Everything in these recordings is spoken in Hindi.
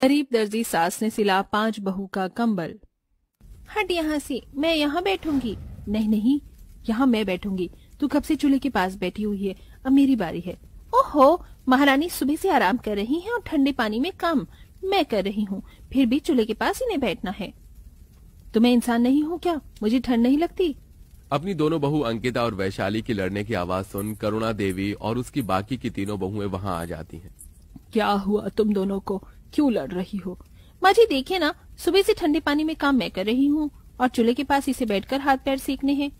गरीब दर्जी सास ने सिला 5 बहू का कंबल। हट यहाँ से, मैं यहाँ बैठूंगी। नहीं नहीं, यहाँ मैं बैठूंगी। तू कब से चूल्हे के पास बैठी हुई है, अब मेरी बारी है। ओहो, महारानी सुबह से आराम कर रही हैं और ठंडे पानी में काम मैं कर रही हूँ, फिर भी चूल्हे के पास इन्हें बैठना है। तो मैं इंसान नहीं हूँ क्या? मुझे ठंड नहीं लगती? अपनी दोनों बहू अंकिता और वैशाली की लड़ने की आवाज सुन करुणा देवी और उसकी बाकी की तीनों बहुएं वहां आ जाती हैं। क्या हुआ तुम दोनों को, क्यों लड़ रही हो? माँ जी देखिए ना, सुबह से ठंडे पानी में काम मैं कर रही हूँ और चूल्हे के पास इसे बैठकर हाथ पैर सेकने हैं।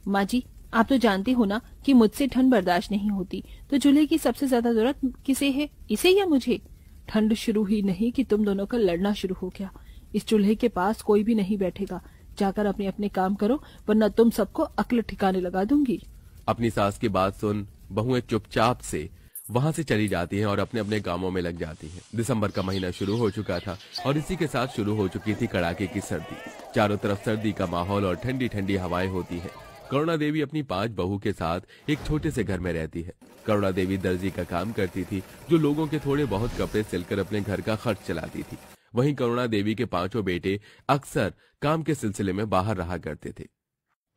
माँ जी आप तो जानती हो ना कि मुझसे ठंड बर्दाश्त नहीं होती, तो चूल्हे की सबसे ज्यादा जरूरत किसे है, इसे या मुझे? ठंड शुरू ही नहीं कि तुम दोनों का लड़ना शुरू हो गया। इस चूल्हे के पास कोई भी नहीं बैठेगा। जाकर अपने अपने काम करो, वरना तुम सबको अक्ल ठिकाने लगा दूंगी। अपनी सास की बात सुन बहुएं चुपचाप से वहां से चली जाती हैं और अपने अपने कामों में लग जाती हैं। दिसंबर का महीना शुरू हो चुका था और इसी के साथ शुरू हो चुकी थी कड़ाके की सर्दी। चारों तरफ सर्दी का माहौल और ठंडी ठंडी हवाएं होती हैं। करुणा देवी अपनी 5 बहू के साथ एक छोटे से घर में रहती है। करुणा देवी दर्जी का काम करती थी, जो लोगों के थोड़े बहुत कपड़े सिलकर अपने घर का खर्च चलाती थी। वहीं करुणा देवी के 5 बेटे अक्सर काम के सिलसिले में बाहर रहा करते थे।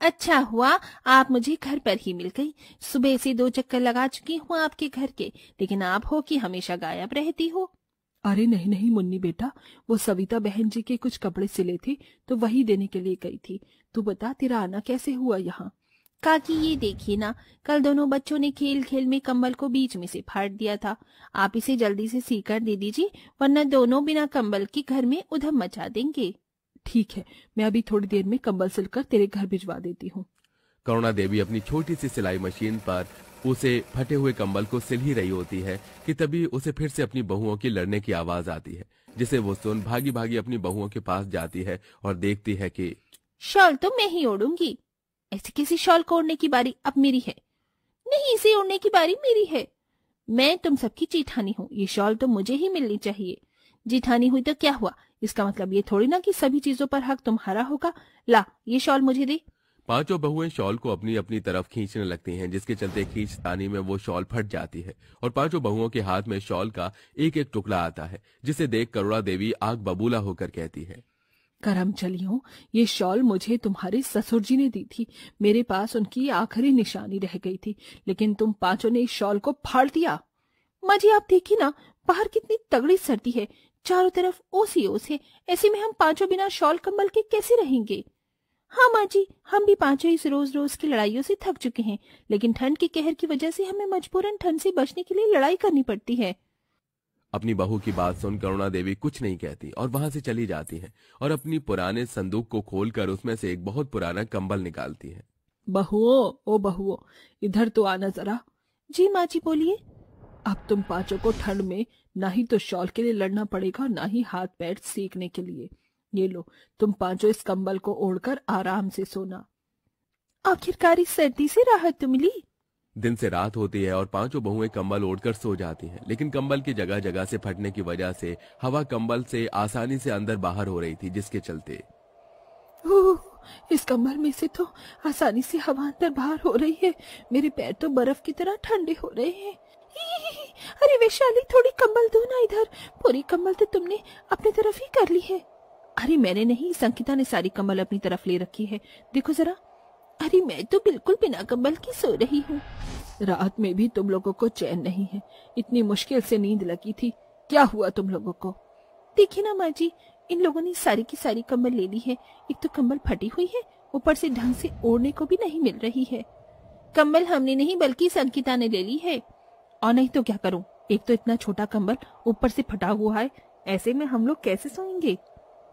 अच्छा हुआ आप मुझे घर पर ही मिल गई। सुबह से 2 चक्कर लगा चुकी हूँ आपके घर के, लेकिन आप हो कि हमेशा गायब रहती हो। अरे नहीं नहीं मुन्नी बेटा, वो सविता बहन जी के कुछ कपड़े सिले थे तो वही देने के लिए गई थी। तू बता तेरा आना कैसे हुआ यहाँ? काकी ये देखिए ना, कल दोनों बच्चों ने खेल खेल में कंबल को बीच में से फाड़ दिया था। आप इसे जल्दी से सीकर दे दीजिए, वरना दोनों बिना कंबल के घर में उधम मचा देंगे। ठीक है, मैं अभी थोड़ी देर में कंबल सिलकर तेरे घर भिजवा देती हूँ। करुणा देवी अपनी छोटी सी सिलाई मशीन पर उसे फटे हुए कंबल को सिल ही रही होती है कि तभी उसे फिर से अपनी बहुओं की लड़ने की आवाज आती है, जिसे वो सुन भागी भागी अपनी बहुओं के पास जाती है और देखती है कि शॉल तो मैं ही ओढ़ूंगी। ऐसे किसी शॉल को ओढ़ने की बारी अब मेरी है। नहीं, इसे ओढ़ने की बारी मेरी है। मैं तुम सबकी जेठानी हूँ, ये शॉल तो मुझे ही मिलनी चाहिए। जेठानी हुई तो क्या हुआ, इसका मतलब ये थोड़ी ना कि सभी चीजों पर हक तुम्हारा होगा। ला ये शॉल मुझे दे। 5 बहुएं शॉल को अपनी अपनी तरफ खींचने लगती हैं, जिसके चलते खींचतानी में वो शॉल फट जाती है और 5 बहुओं के हाथ में शॉल का एक एक टुकड़ा आता है, जिसे देख करुणा देवी आग बबूला होकर कहती है, करम चलियो, ये शॉल मुझे तुम्हारे ससुर जी ने दी थी। मेरे पास उनकी आखिरी निशानी रह गई थी, लेकिन तुम 5 ने इस शॉल को फाड़ दिया। माँ जी आप देखिए ना, बाहर कितनी तगड़ी सर्दी है, चारों तरफ ओस ही ओस है। ऐसे में हम 5 बिना शॉल कंबल के कैसे रहेंगे? हाँ माँ जी, हम भी 5 इस रोज रोज की लड़ाइयों से थक चुके हैं, लेकिन ठंड के कहर की वजह से हमें मजबूरन ठंड से बचने के लिए लड़ाई करनी पड़ती है। अपनी बहू की बात सुन करुणा देवी कुछ नहीं कहती और वहां से चली जाती है और अपनी पुराने संदूक को खोलकर उसमें से एक बहुत पुराना कंबल निकालती है। बहुओं, ओ बहुओं, इधर तो आना जरा। जी माँ जी बोलिए। अब तुम 5 को ठंड में ना ही तो शॉल के लिए लड़ना पड़ेगा, ना ही हाथ पैर सेकने के लिए। ये लो, तुम 5 इस कंबल को ओढ़कर आराम से सोना। आखिरकार इस सर्दी से राहत तो मिली। दिन से रात होती है और 5 बहुएं कंबल ओढ़कर सो जाती हैं, लेकिन कंबल की जगह जगह से फटने की वजह से हवा कंबल से आसानी से अंदर बाहर हो रही थी, जिसके चलते इस कंबल में से तो आसानी से हवा अंदर बाहर हो रही है। मेरे पैर तो बर्फ की तरह ठंडे हो रहे हैं। अरे वैशाली, थोड़ी कंबल दो ना इधर। पूरी कंबल तो तुमने अपनी तरफ ही कर ली है। अरे मैंने नहीं, संकिता ने सारी कंबल अपनी तरफ ले रखी है, देखो जरा। अरे मैं तो बिल्कुल बिना कंबल की सो रही हूँ। रात में भी तुम लोगों को चैन नहीं है, इतनी मुश्किल से नींद लगी थी। क्या हुआ तुम लोगों को? देखिए ना माँ जी, इन लोगों ने सारी की सारी कंबल ले ली है। एक तो कंबल फटी हुई है, ऊपर से ढंग से ओढ़ने को भी नहीं मिल रही है। कंबल हमने नहीं बल्कि संकिता ने ले ली है। और नहीं तो क्या करूं, एक तो इतना छोटा कंबल ऊपर से फटा हुआ है, ऐसे में हम लोग कैसे सोएंगे?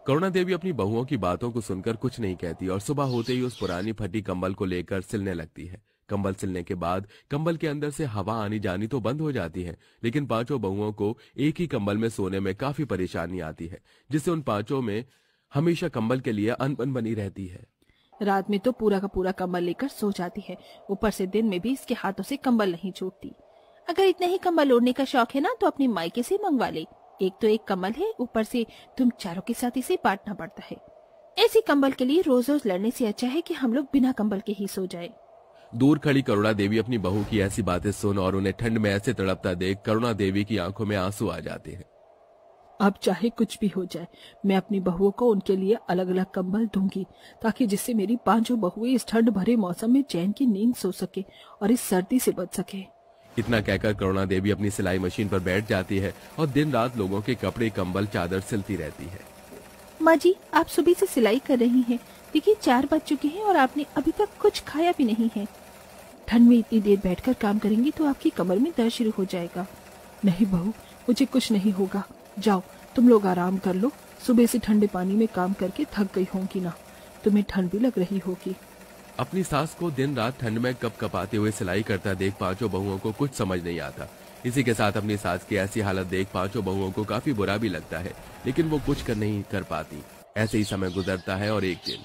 करुणा देवी अपनी बहुओं की बातों को सुनकर कुछ नहीं कहती और सुबह होते ही उस पुरानी फटी कंबल को लेकर सिलने लगती है। कंबल सिलने के बाद कंबल के अंदर से हवा आनी जानी तो बंद हो जाती है, लेकिन 5 बहुओं को एक ही कंबल में सोने में काफी परेशानी आती है, जिससे उन 5 में हमेशा कंबल के लिए अनबन बनी रहती है। रात में तो पूरा का पूरा कंबल लेकर सो जाती है, ऊपर से दिन में भी इसके हाथों से कंबल नहीं छूटती। अगर इतना ही कंबल ओढ़ने का शौक है ना, तो अपनी मायके से मंगवा ले। एक तो एक कंबल है, ऊपर से तुम चारों के साथ इसे बांटना पड़ता है। ऐसी कंबल के लिए रोज रोज लड़ने से अच्छा है कि हम लोग बिना कंबल के ही सो जाए। दूर खड़ी करुणा देवी अपनी बहू की ऐसी बातें सुन और उन्हें ठंड में ऐसे तड़पता देख करुणा देवी की आंखों में आंसू आ जाते हैं। अब चाहे कुछ भी हो जाए, मैं अपनी बहुओं को उनके लिए अलग अलग कंबल दूंगी, ताकि जिससे मेरी पांचों बहुएं इस ठंड भरे मौसम में चैन की नींद सो सके और इस सर्दी से बच सके। इतना कहकर करुणा देवी अपनी सिलाई मशीन पर बैठ जाती है और दिन रात लोगों के कपड़े, कंबल, चादर सिलती रहती है। माँ जी, आप सुबह से सिलाई कर रही हैं। देखिए 4 बज चुके हैं और आपने अभी तक कुछ खाया भी नहीं है। ठंड में इतनी देर बैठकर काम करेंगी तो आपकी कमर में दर्द शुरू हो जाएगा। नहीं बहू, मुझे कुछ नहीं होगा। जाओ तुम लोग आराम कर लो। सुबह से ठंडे पानी में काम करके थक गई होंगी ना, तुम्हें ठंड भी लग रही होगी। अपनी सास को दिन रात ठंड में कप कपाते हुए सिलाई करता देख पांचों बहुओं को कुछ समझ नहीं आता। इसी के साथ अपनी सास की ऐसी हालत देख पांचों बहुओं को काफी बुरा भी लगता है, लेकिन वो कुछ नहीं कर पाती। ऐसे ही समय गुजरता है और एक दिन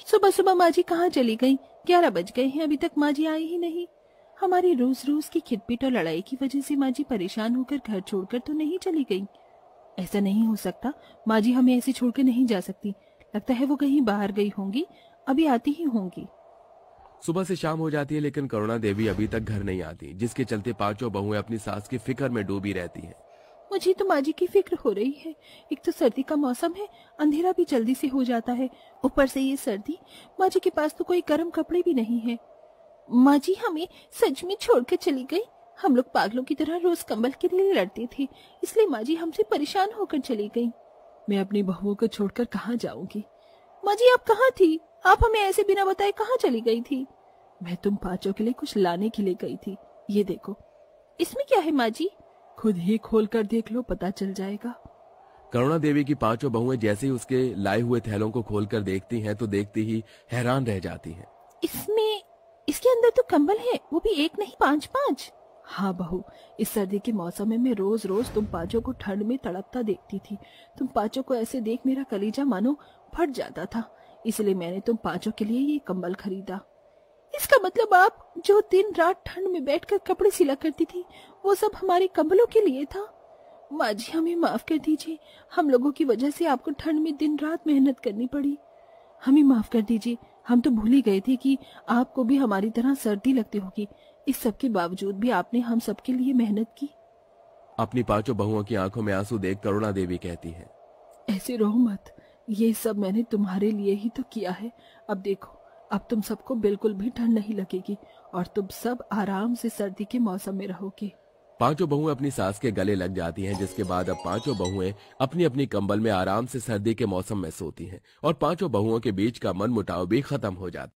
सुबह सुबह माँ जी कहाँ चली गई? 11 बज गए हैं, अभी तक माँ जी आई ही नहीं। हमारी रोज रोज की खिटपिट और लड़ाई की वजह से माँ जी परेशान होकर घर छोड़कर तो नहीं चली गई? ऐसा नहीं हो सकता, माँ जी हमें ऐसे छोड़कर नहीं जा सकती। लगता है वो कहीं बाहर गई होंगी, अभी आती ही होंगी। सुबह से शाम हो जाती है, लेकिन करुणा देवी अभी तक घर नहीं आती, जिसके चलते पांचों बहुएं अपनी सास की फिक्र में डूबी रहती हैं। मुझे तो माँ जी की फिक्र हो रही है। एक तो सर्दी का मौसम है, अंधेरा भी जल्दी से हो जाता है, ऊपर से ये सर्दी। माँ जी के पास तो कोई गर्म कपड़े भी नहीं है। माँ जी हमें सच में छोड़कर चली गई। हम लोग पागलों की तरह रोज कंबल के लिए लड़ते थे, इसलिए माँ जी हमसे परेशान होकर चली गई। मैं अपनी बहुओं को छोड़कर कहाँ जाऊंगी? माँ जी आप कहाँ थी? आप हमें ऐसे बिना बताए कहाँ चली गई थी? मैं तुम पांचों के लिए कुछ लाने के लिए गई थी। ये देखो। इसमें क्या है माँ जी? खुद ही खोल कर देख लो, पता चल जाएगा। करुणा देवी की पांचों बहुएं जैसे ही उसके लाए हुए थैलों को खोलकर देखती हैं तो देखती ही हैरान रह जाती हैं। इसके अंदर तो कंबल है, वो भी 1 नहीं 5-5। हाँ बहू, इस सर्दी के मौसम में मैं रोज रोज तुम पांचों को ठंड में तड़पता देखती थी। तुम पांचों को ऐसे देख मेरा कलीजा मानो फट जाता था, इसलिए मैंने तुम पांचों के लिए ये कंबल खरीदा। इसका मतलब आप जो दिन रात ठंड में बैठकर कपड़े सिला करती थी, वो सब हमारे कंबलों के लिए था। माँ जी हमें माफ कर दीजिए, हम लोगों की वजह से आपको ठंड में दिन रात मेहनत करनी पड़ी। हमें माफ कर दीजिए, हम तो भूल ही गए थे कि आपको भी हमारी तरह सर्दी लगती होगी। इस सब के बावजूद भी आपने हम सबके लिए मेहनत की। अपनी पांचों बहुओं की आंखों में आंसू देख करुणा देवी कहती है, ऐसे रो मत, ये सब मैंने तुम्हारे लिए ही तो किया है। अब देखो, अब तुम सबको बिल्कुल भी ठंड नहीं लगेगी और तुम सब आराम से सर्दी के मौसम में रहोगे। पांचों बहुएं अपनी सास के गले लग जाती हैं, जिसके बाद अब पांचों बहुएं अपनी अपनी कंबल में आराम से सर्दी के मौसम में सोती हैं और पांचों बहुओं के बीच का मनमुटाव भी खत्म हो जाता है।